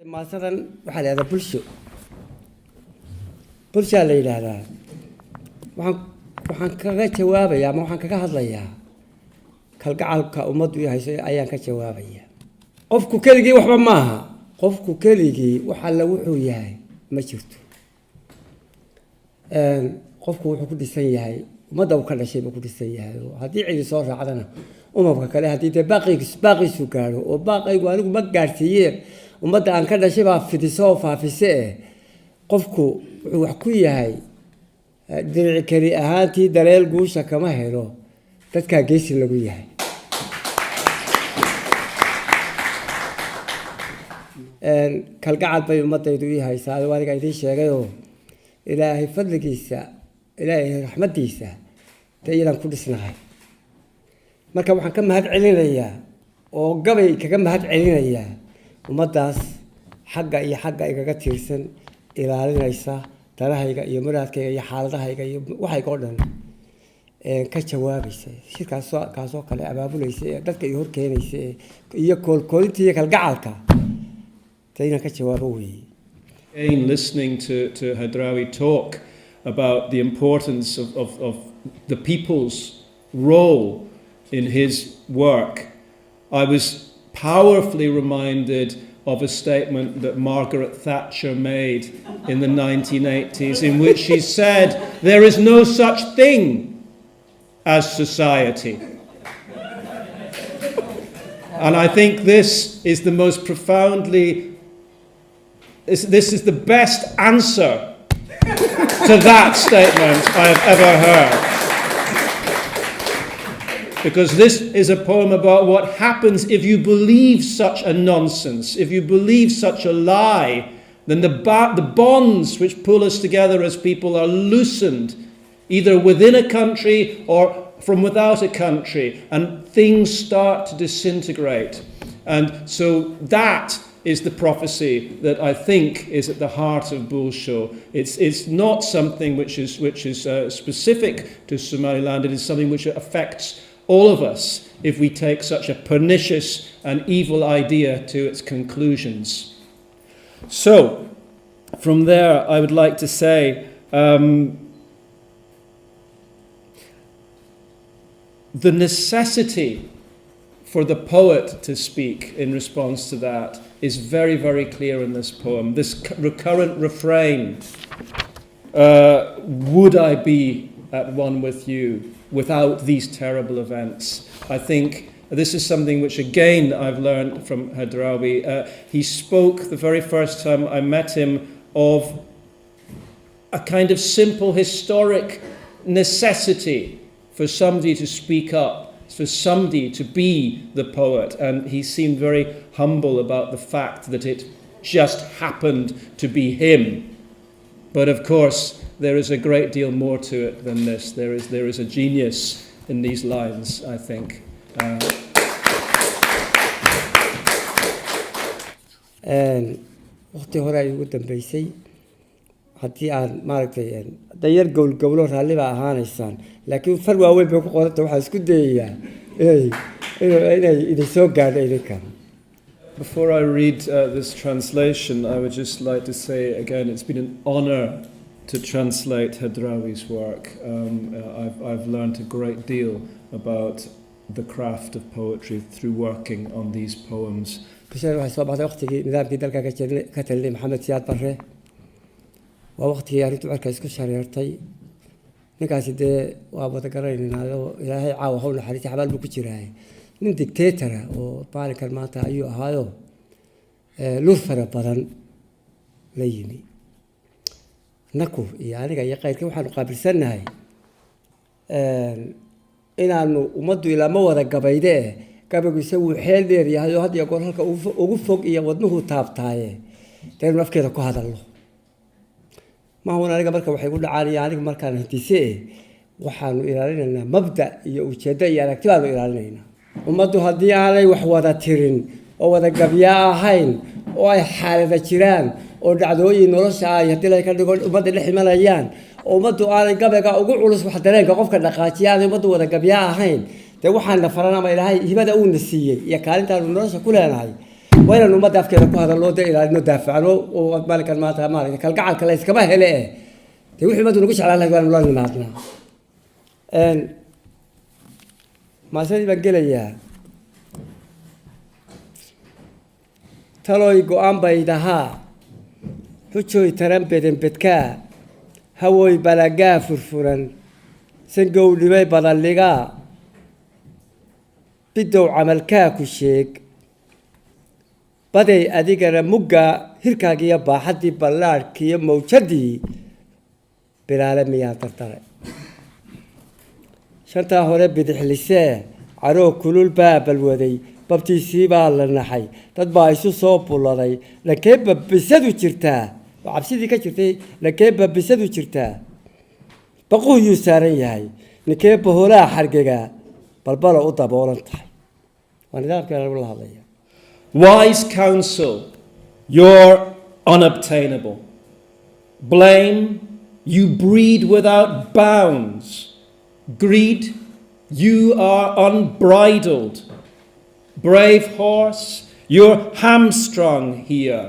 Maansadan waxaa la yidhahdaa bulsho. Bulshaa la yidhaahdaa. Waxaan kaga jawaabayaa ama waxaan kaga hadlayaa kalgacalka ummaddu ay hayso ayaan ka jawaabayaa. Qofku keligii waxba maaha. Qofku keligii waxa la wuxuu yahay ma jirto. Qofku wuxuu ku dhisan yahay ummadda uu ka dhashay buu ku dhisan yahay. Haddii cidi soo raacdana ummadka kale haddii baaqiisu gaaro oo baaqaygu anigu ma gaarsiiyeen ummadda aan ka dhashay baa fidiso faafise qofku wuxuu wax ku yahay diric kari ahaantii dareel guusha kama helo dadka geesi lagu yahay kalgacal bay ummadaydu ii haysaa aniga idin sheegayo ilaahay fadligiisa ilaahay raxmadiisa tayidan ku dhisnahay marka waxaan ka mahad celinayaa oo gabay kaga mahad celinayaa ummadaas xagga iyo xagga igaga tiirsan ilaalinaysa darahayga iyo muraadkayga iyo xaaladahayga iyo waxayga oo dhan ka jawaabaysa kaasoo kale abaabulaysa dadka iyo hor keenaysa iyo koolkoolinta iyo kalgacalka tayna ka jawaabo weeye. Again, listening to Hadraawi talk about the importance of the people's role in his work, I was powerfully reminded of a statement that Margaret Thatcher made in the 1980s in which she said, "There is no such thing as society." And I think this is the most this is the best answer to that statement I have ever heard. Because this is a poem about what happens if you believe such a nonsense, if you believe such a lie, then the bonds which pull us together as people are loosened, either within a country or from without a country, and things start to disintegrate. And so that is the prophecy that I think is at the heart of Bulsho. It's not something which is specific to Somaliland. It is something which affects all of us if we take such a pernicious and evil idea to its conclusions. So, from there, I would like to say the necessity for the poet to speak in response to that is very, very clear in this poem. This recurrent refrain, would I be at one with you without these terrible events? I think this is something which, again, I've learned from Hadraawi. He spoke the very first time I met him of a kind of simple historic necessity for somebody to speak up, for somebody to be the poet, and he seemed very humble about the fact that it just happened to be him. But of course, there is a great deal more to it than this. There is a genius in these lines, I think. waqti hore ay ugu dambeysay haddii aan maaragtay dayar gowlo raalli baa ahaanaysaan laakiin far waaweyn bay ku qoranta waxaa isku dayayaa inay idin soo gaadho idinka. Before I read this translation, I would just like to say again, it's been an honor to translate Hadraawi's work. I've learned a great deal about the craft of poetry through working on these poems. بشار waxay soo baxday waqtigii nidaamkii dalka ka taliyay Maxamed Siyaad Barre waa waqtigii arrintu markay isku shareertay ninkaasi dee waa wada garanaynaa ilaahay caawa hawl naxariis xabaal buu ku jiraa nin dictator oo baalinkan maanta ayuu ahaayo lur fara badan la yimi naku iyo aniga iyo qayrkii waxaanu qaabilsanahay inaanu ummaddu ilaa ma wada gabayde gabaygu isagu xeel dheer yahay oo had iyo goor halka ugu fog iyo wadnuhu taabtaaye teen afkeeda ku hadalno ma huwa aniga marka waxay ku dhacaan aniga markaan hintisee waxaanu ilaalinaynaa mabda iyo ujeedada iyo aragti baanu ilaalinaynaa ummaddu haddii aanay wax wada tirin oo wada gabya ahayn oo ay xaalada jiraan oo dhacdooyin nolosha ay haddii la ka dhigo ummadda dhex imanayaan oo ummaddu aanay gabayga ugu culus wax dareenka qofka dhaqaajiya aanay ummaddu wada gabya ahayn dee waxaan la faran ama ilaahay hibada uu na siiyey iyo kaalintaanu nolosha ku leenahay وين النوم دافع كذا هذا اللود إلى إنه دافع له ومالك المات مالك كالقاع كلاس كما هلا تروح ما تنقش على الله قال الله ماتنا إن ما سيد بقول إياه تلو يقوم بيدها حشوي ترم بدن بدكا هوي بلغا فرفرن سنقو لبي بدلغا بدو عملكا كشيك بدي أديك مجا هركاجيا بحدي بلار كي موجدي بالعالمية ترترى شنتا هوري بدحلسة عرو كل الباب الودي بابتي سيبا للنحي تتبع يسو صوب والله لكن بسدو ترتا وعبسيدي كترتي لكن بسدو ترتا بقوه يساري هاي نكيب بهولا حرقا بالبالا اوطا بولنتحي وانا دارك يا رب الله عليا Wise counsel, you're unobtainable. Blame, you breed without bounds. Greed, you are unbridled. Brave horse, you're hamstrung here.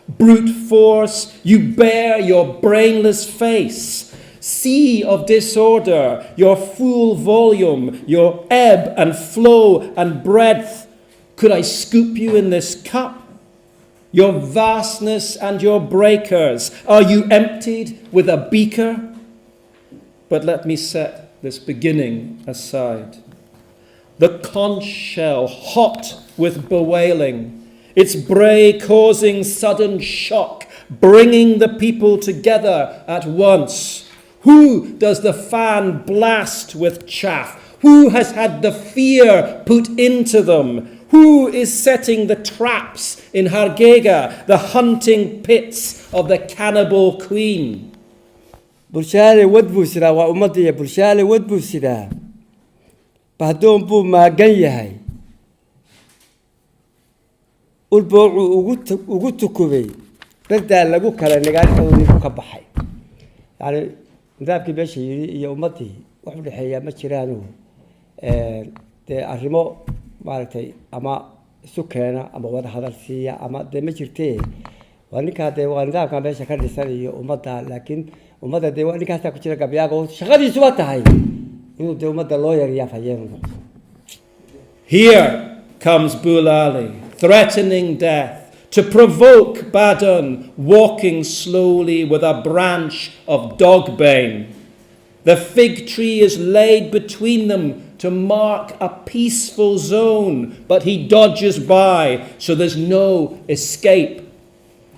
Brute force, you bear your brainless face. Sea of disorder, your full volume, your ebb and flow and breadth. Could I scoop you in this cup? Your vastness and your breakers, are you emptied with a beaker? But let me set this beginning aside. The conch shell hot with bewailing, its bray causing sudden shock, bringing the people together at once. Who does the fan blast with chaff? Who has had the fear put into them? Who is setting the traps in Hargega, the hunting pits of the cannibal queen? برشالي ودبوسدا وأمتي برشالي ودبوسدا بعدهم بو ما جاي والبوع وقلت كوبي بدأ لقوا كلا نقال أو نقول كبحي يعني ذاك بيش يا أمتي وحول الحياة ما شرانو أرمو مالتي أما سكانة أما وده هذا السيا أما ده ما شرتيه وأنا كده وأنا ذاك كان بيش كان لسه أمتها لكن أمتها ده وأنا كده كنت شغال بياقو شغالي سوتها هاي إنه ده أمتها lawyer يا فيهم. Here comes Bulali, threatening death, to provoke Badun, walking slowly with a branch of dogbane. The fig tree is laid between them to mark a peaceful zone, but he dodges by, so there's no escape.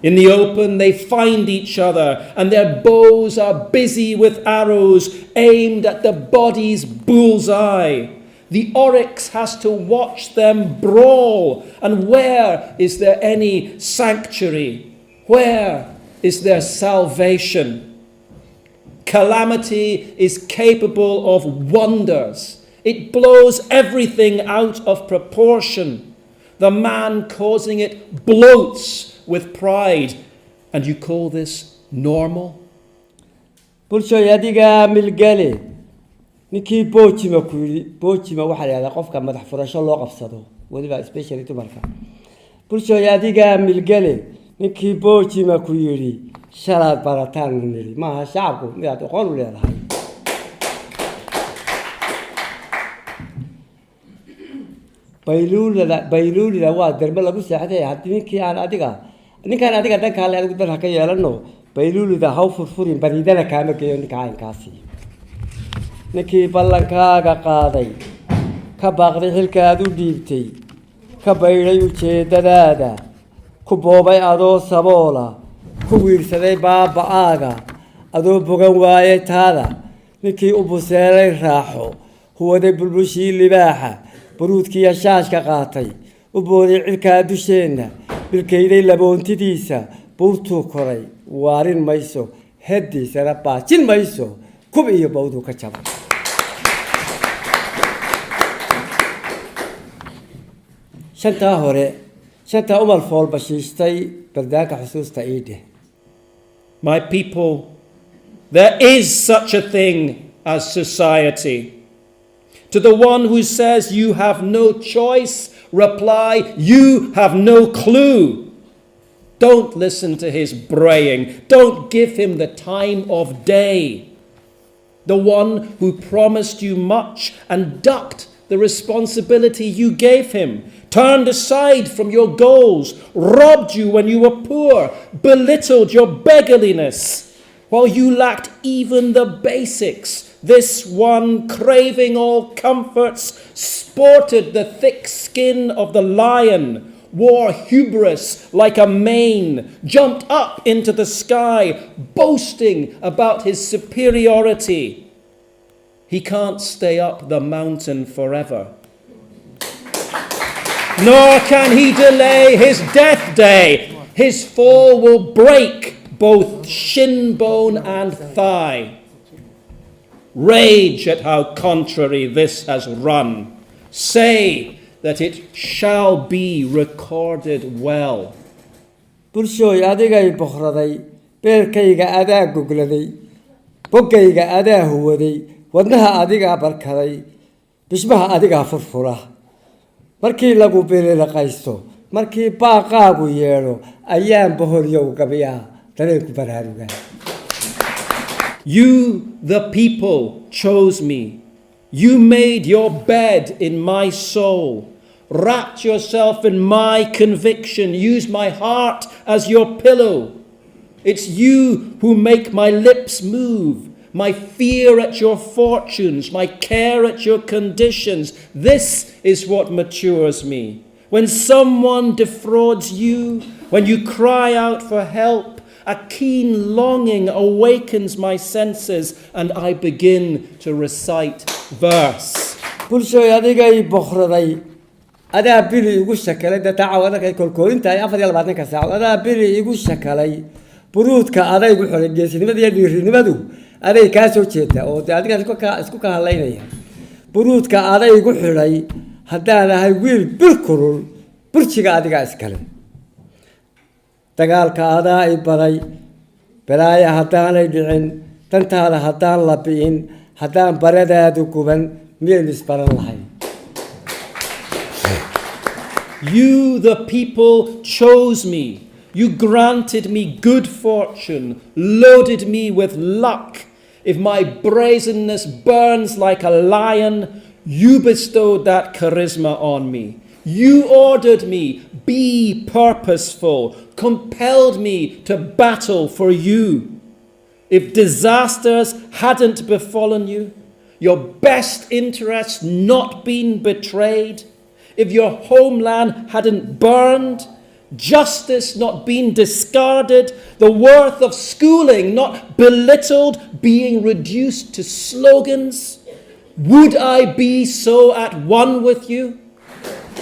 In the open, they find each other, and their bows are busy with arrows aimed at the body's bullseye. The oryx has to watch them brawl, and where is there any sanctuary? Where is there salvation? Calamity is capable of wonders. It blows everything out of proportion. The man causing it bloats with pride. And you call this normal? Bulsho yadiga milgali. Niki bochima kuri bochima waxa la qofka madax furasho loo qabsado waliba especially dumarka. Bulsho yadiga milgali. Niki bochima ku yiri sharaad barataan niri ma shacabku miyaad aqoon u leedahay. baylulida waa darbe lagu seexday hadii ninkaan adiga danka le adigu dan ka yeelano baylulida haw furfurin baridana kaama geeyo ninkaankaasi ninkii ballankaaga qaaday ka baaqday xilkaad u dhiibtay ka bayray ujeedadaada ku boobay adoo saboola ku wiirsaday baaba'aaga adoo bogan waayay taada ninkii u buseelay raaxo huwaday bulbushii libaaxa baruudkii yashaashka qaatay u booday cirkaa dusheenna bilkayday laboontidiisa buurtuu koray waarin mayso heddiisana baajin mayso kub iyo bawduu ka jabay shantaa umal fool bashiishtay bardaanka xusuusta iidhe. My people, there is such a thing as society. To the one who says you have no choice reply, "You have no clue." Don't listen to his braying. Don't give him the time of day. The one who promised you much and ducked the responsibility you gave him, turned aside from your goals, robbed you when you were poor, belittled your beggarliness, while you lacked even the basics. This one, craving all comforts, sported the thick skin of the lion, wore hubris like a mane, jumped up into the sky, boasting about his superiority. He can't stay up the mountain forever. Nor can he delay his death day. His fall will break both shin bone and thigh. Rage at how contrary this has run. Say that it shall be recorded well. Bulsho adigay boqraday, beerkayga adaa gogladay, boggayga adaa huwaday, wadnaha adigaa barkaday, bishmaha adigaa furfura. Markii lagu beelaqaysto, markii baaqaagu yeelo, ayaan boholyow gabiyaa dareenku baraaruga. You, the people, chose me. You made your bed in my soul, wrapped yourself in my conviction, used my heart as your pillow. It's you who make my lips move, my fear at your fortunes, my care at your conditions. This is what matures me. When someone defrauds you, when you cry out for help, a keen longing awakens my senses, and I begin to recite verse. Bulsho adigay boqraday, adaa bili igu shakalay, datacawana kay kolkoolinta ay 24 saac. Adaa bili igu shakalay, buruudka aday igu xulay geesinimada iyo dhiirinimadu aday ka soo jeeda oo adiga isku ka halaynaya. Buruudka aday igu xulay, haddaan ahay wiil bil kulul, burjiga adiga iskale. Dagaalka adaa ay baray, balaaya haddaanay dhicin, dantaada haddaan la bi'in, haddaan baradaadu guban, miyaynu isbaran lahayn. You, the people, chose me. You granted me good fortune, loaded me with luck. If my brazenness burns like a lion, you bestowed that charisma on me. You ordered me, be purposeful, compelled me to battle for you. If disasters hadn't befallen you, your best interests not been betrayed, if your homeland hadn't burned, justice not been discarded, the worth of schooling not belittled, being reduced to slogans, would I be so at one with you?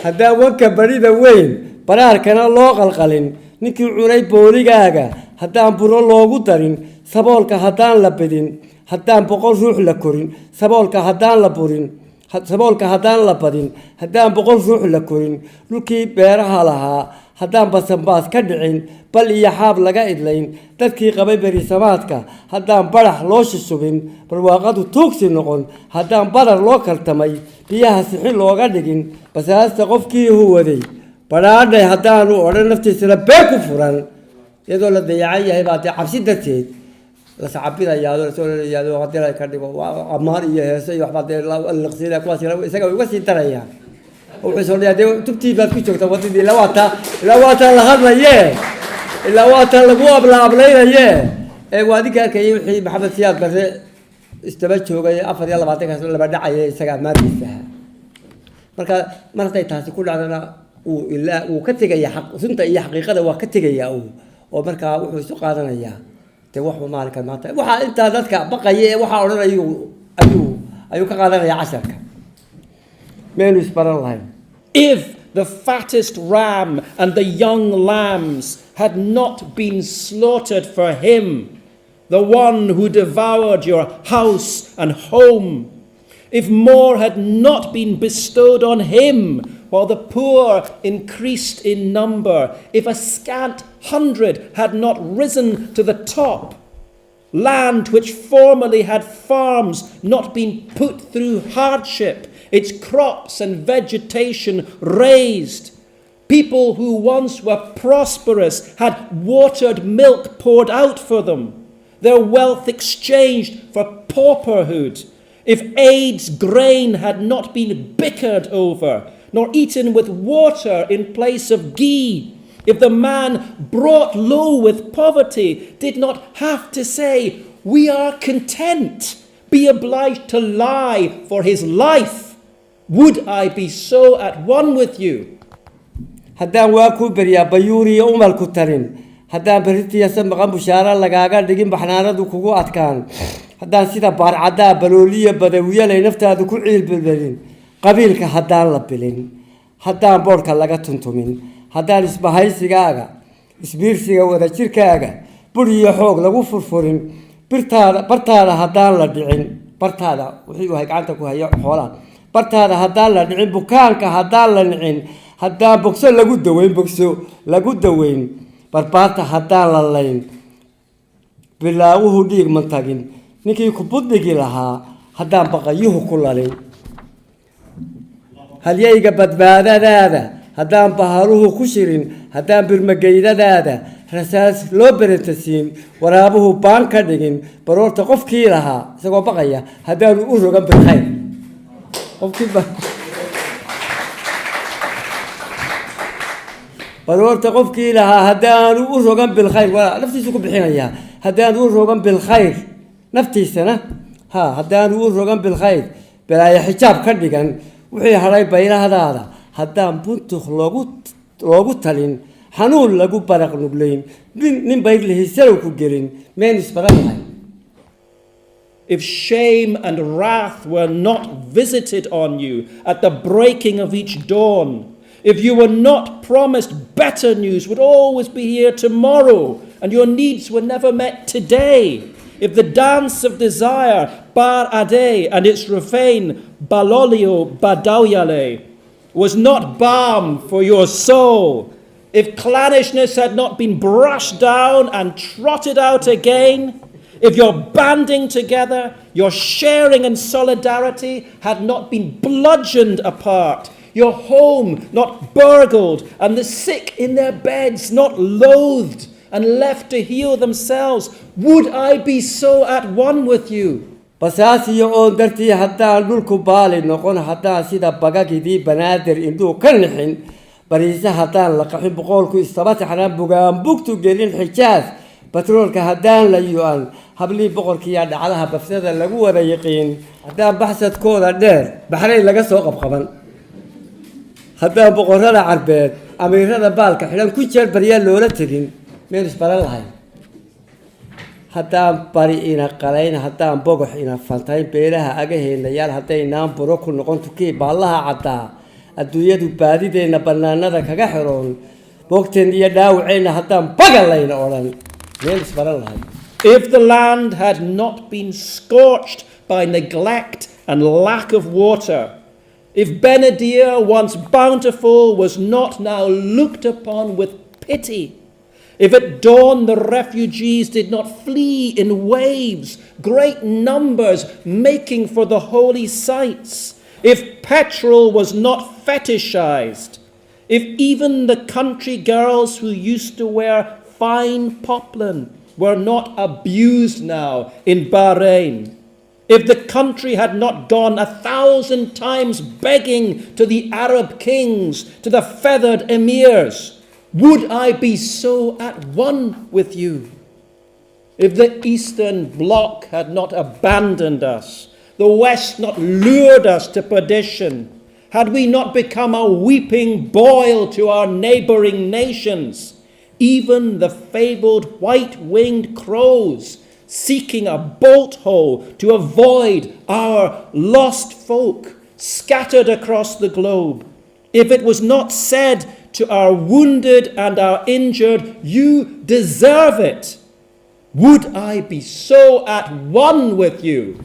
Haddaan wanka barida weyn, baraarkana loo qalqalin, ninkii cunay booligaaga, haddaan buro loogu darin, saboolka haddaan la bidin, haddaan boqol ruux la korin, saboolka haddaan la burin, saboolka haddaan la badin, haddaan boqol ruux la korin, dhulkii beeraha lahaa, haddaan basanbaas ka dhicin, bal iyo xaab laga idlayn, dadkii qabay berisamaadka, haddaan barax loo shishubin, barwaaqadu tuugsi noqon, haddaan barar loo kaltamay, biyaha sixi looga dhigin, basaasta qofkii huwaday, badhaadhay haddaanu odhan naftiisana bee ku furan, iyadoo la dayacan yahay baa dee cabsi darteed la sacabinayaado lasoo lelayaado haddii la ka dhigo ammaan iyo heeso iyo waxbaa dee liqsiinaya kuwaas isaga uga sii darayaan. wuxuu soo leeyahay tubtii baad ku joogtaa wadadii ilaa waata la hadlaye ilaa waata lagu ablaablaynaye ee waadiga arkay wixii maxamed siyaad bare istaba joogay 24 kaas laba dhacay isaga maarkiisa. marka markay taasi ku dhacdana uu ka tegaya xaq sunta iyo xaqiiqada waa ka tegaya oo marka wuxuu soo qaadanayaa te wuxuu maalka maanta waxa inta dadka baqay waxa oranayo ayuu ka qaadanaya 10ka meel isbaran lahayn. If the fattest ram and the young lambs had not been slaughtered for him, the one who devoured your house and home, if more had not been bestowed on him while the poor increased in number, if a scant 100 had not risen to the top, land which formerly had farms not been put through hardship, its crops and vegetation raised. People who once were prosperous had watered milk poured out for them, their wealth exchanged for pauperhood. If AIDS grain had not been bickered over, nor eaten with water in place of ghee, if the man brought low with poverty did not have to say, "We are content," be obliged to lie for his life, would I be so at one with you? haddaan waa ku beriyaa bayuuriyo umalku tarin haddaan berritiyasa maqan bushaara lagaaga dhigin baxnaanadu kugu adkaan haddaan sida baarcaddaa balooliya badawiyalay naftaadu ku ciilbilbelin qabiilka haddaan la bilin haddaan boodhka laga tuntumin haddaan isbahaysigaaga isbiirsiga wadajirkaaga bur iyo xoog lagu furfurin bartaada haddaan la dhicin bartaada wixii uu gacanta ku hayo xoolaha bartaada haddaan la dhicin bukaanka haddaan la nicin haddaan bogso lagu daweyn barbaarta haddaan la layn bilaawuhu dhiig man tagin ninkii ku budhigi lahaa haddaan baqayuhu ku lalin halyayga badbaadadaada haddaan baharuhu ku shirin haddaan birmageydadaada rasaas loo berentasiin waraabuhu baan ka dhigin baroorta qofkii lahaa isagoo baqaya haddaanu u rogan bilkhayr baroorta qofkii lahaa haddaanu u rogan bilkhayr naftiisu ku bixinayaa haddaanu u rogan bilkhayr naftiisana haddaanu u rogan bilkhayr balaaya xijaab ka dhigan wixii hadhay baylahadaada haddaan buntuk loogu talin xanuun lagu baraq nuglayn nin baydlihiisalow ku gelin meen isbaran lahay If shame and wrath were not visited on you at the breaking of each dawn, if you were not promised better news would always be here tomorrow, and your needs were never met today, if the dance of desire, bar ade, and its refrain, balolio badawyale, was not balm for your soul, if clannishness had not been brushed down and trotted out again, if your banding together, your sharing and solidarity had not been bludgeoned apart, your home not burgled, and the sick in their beds not loathed and left to heal themselves, would I be so at one with you? basaasiyo oon dartii haddaan dhulku baali noqon haddaan sida bagagidii banaadir induu ka nixin bariise haddaan la qaxin boqolku istaba taxnaan bugaan bugtu gelin xijaas batroolka haddaan la yu-an hablii boqorkiiyaa dhacdaha bafsada lagu wada yiqiin haddaan baxsadkooda dheer baxray laga soo qabqaban haddaan boqorrada carbeed amiirada baalka xidhan ku jeer baryaa loola tegin meen isbaran lahayn haddaan bari ina qalayn haddaan bogox ina fantayn beelaha agaheenayaal haddaynaan buro ku noqon tukii baallaha caddaa adduunyadu baadideenna bannaanada kaga xiroon boogteen iyo dhaawaceenna haddaan bagalayna odhan meen isbaran lahayn If the land had not been scorched by neglect and lack of water, if Benadir, once bountiful, was not now looked upon with pity, if at dawn the refugees did not flee in waves, great numbers making for the holy sites, if petrol was not fetishized, if even the country girls who used to wear fine poplin were not abused now in Bahrain, if the country had not gone 1,000 times begging to the Arab kings, to the feathered emirs, would I be so at one with you? If the Eastern Bloc had not abandoned us, the West not lured us to perdition, had we not become a weeping boil to our neighboring nations, even the fabled white-winged crows seeking a bolt hole to avoid our lost folk scattered across the globe, if it was not said to our wounded and our injured, you deserve it, would I be so at one with you?